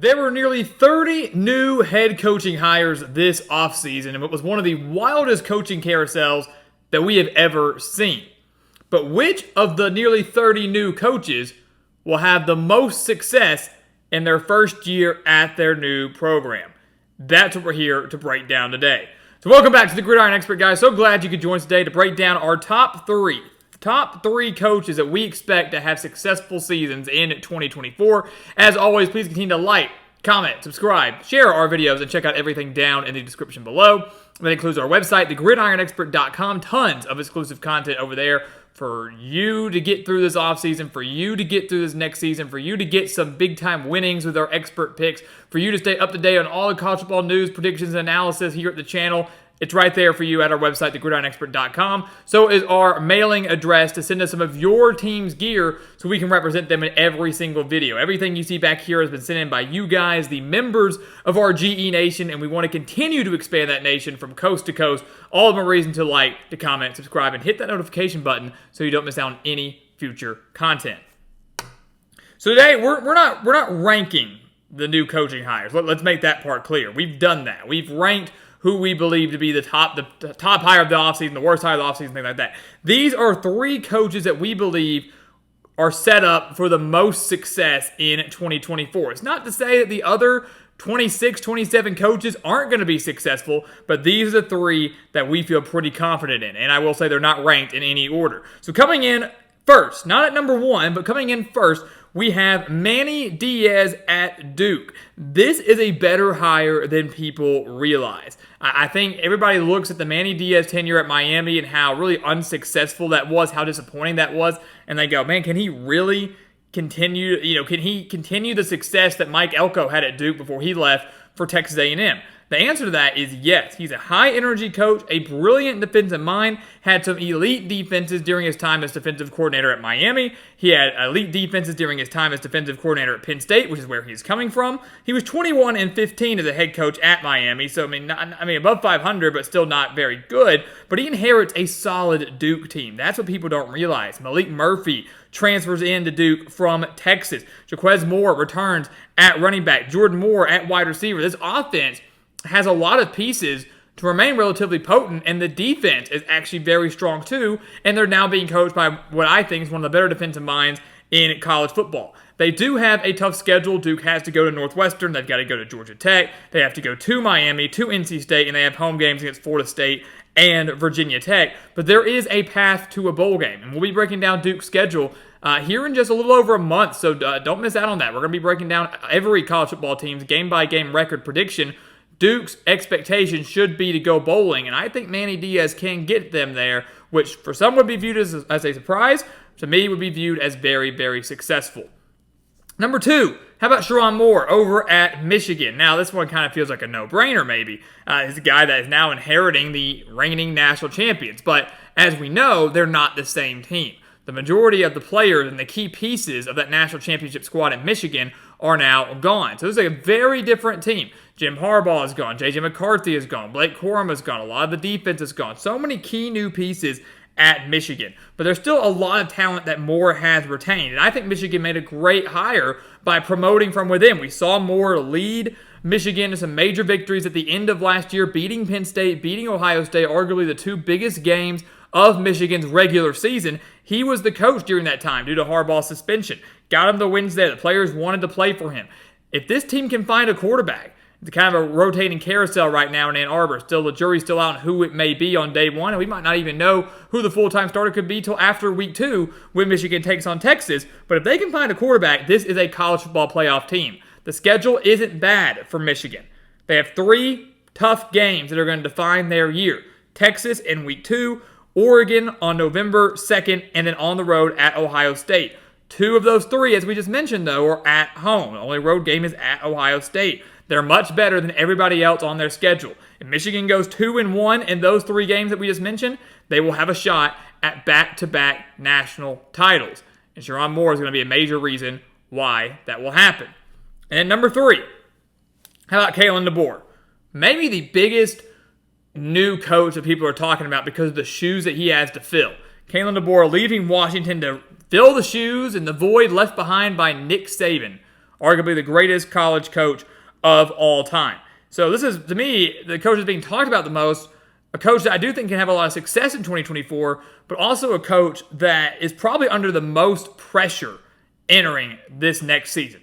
There were nearly 30 new head coaching hires this offseason, and it was one of the wildest coaching carousels that we have ever seen. But which of the nearly 30 new coaches will have the most success in their first year at their new program? That's what we're here to break down today. So welcome back to the Gridiron Expert, guys. So glad you could join us today to break down our top three coaches that we expect to have successful seasons in 2024. As always, please continue to like, comment, subscribe, share our videos, and check out everything down in the description below. That includes our website, thegridironexpert.com. Tons of exclusive content over there for you to get through this offseason, for you to get through this next season, for you to get some big-time winnings with our expert picks, for you to stay up to date on all the college football news, predictions, and analysis here at the channel. It's right there for you at our website, thegridironexpert.com. So is our mailing address to send us some of your team's gear so we can represent them in every single video. Everything you see back here has been sent in by you guys, the members of our GE Nation, and we want to continue to expand that nation from coast to coast. All of them a reason to like, to comment, subscribe, and hit that notification button so you don't miss out on any future content. So today, we're not ranking the new coaching hires. Let's make that part clear. We've done that. We've ranked who we believe to be the top hire of the offseason, the worst hire of the offseason, things like that. These are three coaches that we believe are set up for the most success in 2024. It's not to say that the other 26, 27 coaches aren't going to be successful, but these are the three that we feel pretty confident in. And I will say they're not ranked in any order. So coming in first, not at number one, but coming in first, we have Manny Diaz at Duke. This is a better hire than people realize. I think everybody looks at the Manny Diaz tenure at Miami and how really unsuccessful that was, how disappointing that was, and they go, man, can he really continue, can he continue the success that Mike Elko had at Duke before he left for Texas A&M? The answer to that is yes. He's a high-energy coach, a brilliant defensive mind, had some elite defenses during his time as defensive coordinator at Miami. He had elite defenses during his time as defensive coordinator at Penn State, which is where he's coming from. He was 21-15 as a head coach at Miami, so above 500, but still not very good. But he inherits a solid Duke team. That's what people don't realize. Malik Murphy transfers into Duke from Texas. Jaquez Moore returns at running back. Jordan Moore at wide receiver. This offense has a lot of pieces to remain relatively potent, and the defense is actually very strong too, and they're now being coached by what I think is one of the better defensive minds in college football. They do have a tough schedule. Duke has to go to Northwestern. They've got to go to Georgia Tech. They have to go to Miami, to NC State, and they have home games against Florida State and Virginia Tech. But there is a path to a bowl game, and we'll be breaking down Duke's schedule here in just a little over a month, so don't miss out on that. We're going to be breaking down every college football team's game-by-game record prediction. Duke's expectation should be to go bowling, and I think Manny Diaz can get them there, which for some would be viewed as a surprise. To me, would be viewed as very, very successful. Number two, how about Sherrone Moore over at Michigan? Now, this one kind of feels like a no-brainer, maybe. He's a guy that is now inheriting the reigning national champions, but as we know, they're not the same team. The majority of the players and the key pieces of that national championship squad at Michigan are now gone. So this is a very different team. Jim Harbaugh is gone. J.J. McCarthy is gone. Blake Corum is gone. A lot of the defense is gone. So many key new pieces at Michigan. But there's still a lot of talent that Moore has retained. And I think Michigan made a great hire by promoting from within. We saw Moore lead Michigan to some major victories at the end of last year, beating Penn State, beating Ohio State, arguably the two biggest games of Michigan's regular season. He was the coach during that time due to Harbaugh's suspension. Got him the wins there. The players wanted to play for him. If this team can find a quarterback, it's kind of a rotating carousel right now in Ann Arbor. Still, the jury's still out on who it may be on day one, and we might not even know who the full-time starter could be till after week 2 when Michigan takes on Texas. But if they can find a quarterback, this is a college football playoff team. The schedule isn't bad for Michigan. They have 3 tough games that are going to define their year. Texas in week 2, Oregon on November 2nd, and then on the road at Ohio State. 2 of those 3, as we just mentioned, though, are at home. The only road game is at Ohio State. They're much better than everybody else on their schedule. If Michigan goes 2-1 in those 3 games that we just mentioned, they will have a shot at back-to-back national titles. And Sherrone Moore is going to be a major reason why that will happen. And then number 3, how about Kalen DeBoer? Maybe the biggest new coach that people are talking about because of the shoes that he has to fill. Kalen DeBoer leaving Washington to fill the shoes and the void left behind by Nick Saban. arguably the greatest college coach of all time. So this is, to me, the coach that's being talked about the most, a coach that I do think can have a lot of success in 2024, but also a coach that is probably under the most pressure entering this next season.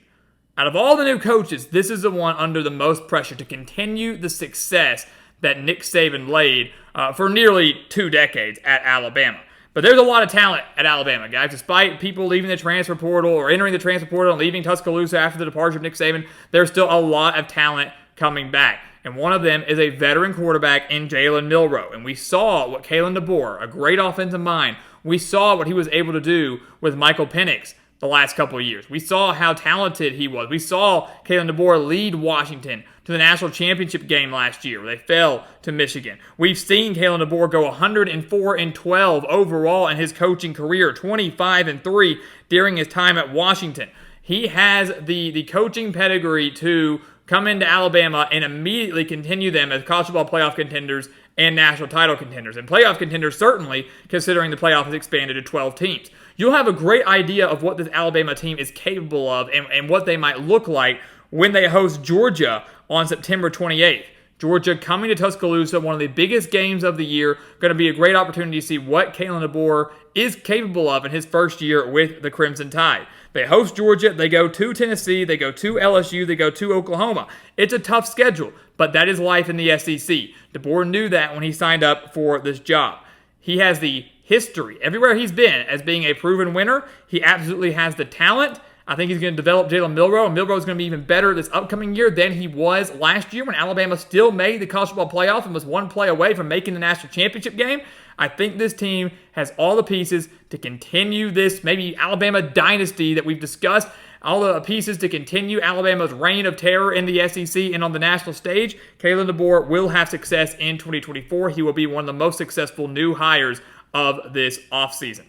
Out of all the new coaches, this is the one under the most pressure to continue the success that Nick Saban laid for nearly 2 decades at Alabama. But there's a lot of talent at Alabama, guys. Despite people leaving the transfer portal or entering the transfer portal and leaving Tuscaloosa after the departure of Nick Saban, there's still a lot of talent coming back. And one of them is a veteran quarterback in Jalen Milroe. And we saw what Kalen DeBoer, a great offensive mind, we saw what he was able to do with Michael Penix the last couple of years. We saw how talented he was. We saw Kalen DeBoer lead Washington to the national championship game last year, where they fell to Michigan. We've seen Kalen DeBoer go 104-12 overall in his coaching career, 25-3 during his time at Washington. He has the coaching pedigree to come into Alabama and immediately continue them as college football playoff contenders and national title contenders. And playoff contenders, certainly, considering the playoff has expanded to 12 teams. You'll have a great idea of what this Alabama team is capable of and what they might look like when they host Georgia on September 28th. Georgia coming to Tuscaloosa, one of the biggest games of the year. Going to be a great opportunity to see what Kalen DeBoer is capable of in his first year with the Crimson Tide. They host Georgia, they go to Tennessee, they go to LSU, they go to Oklahoma. It's a tough schedule, but that is life in the SEC. DeBoer knew that when he signed up for this job. He has the history, everywhere he's been, as being a proven winner. He absolutely has the talent. I think he's going to develop Jalen Milroe, and Milroe is going to be even better this upcoming year than he was last year when Alabama still made the college football playoff and was one play away from making the national championship game. I think this team has all the pieces to continue this maybe Alabama dynasty that we've discussed, all the pieces to continue Alabama's reign of terror in the SEC and on the national stage. Kalen DeBoer will have success in 2024. He will be one of the most successful new hires of this offseason.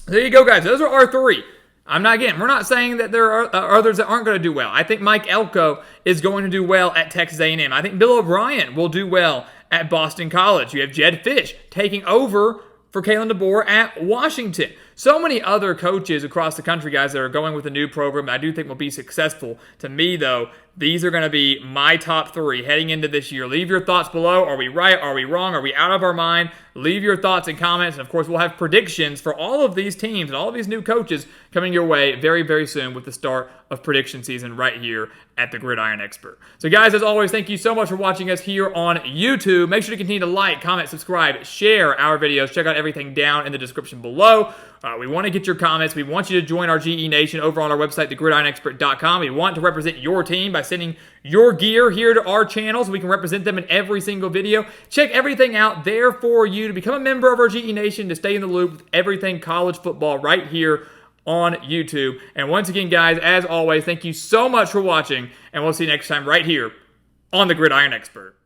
There you go, guys. Those are our 3. we're not saying that there are others that aren't going to do well. I think Mike Elko is going to do well at Texas A&M. I think Bill O'Brien will do well at Boston College. You have Jed Fish taking over for Kalen DeBoer at Washington. So many other coaches across the country, guys, that are going with a new program that I do think will be successful. To me, though, these are going to be my top 3 heading into this year. Leave your thoughts below. Are we right? Are we wrong? Are we out of our mind? Leave your thoughts and comments. And, of course, we'll have predictions for all of these teams and all of these new coaches coming your way very, very soon with the start of prediction season right here at the Gridiron Expert. So, guys, as always, thank you so much for watching us here on YouTube. Make sure to continue to like, comment, subscribe, share our videos. Check out everything down in the description below. We want to get your comments. We want you to join our GE Nation over on our website, thegridironexpert.com. We want to represent your team by sending your gear here to our channel so we can represent them in every single video. Check everything out there for you to become a member of our GE Nation to stay in the loop with everything college football right here on YouTube. And once again, guys, as always, thank you so much for watching, and we'll see you next time right here on the Gridiron Expert.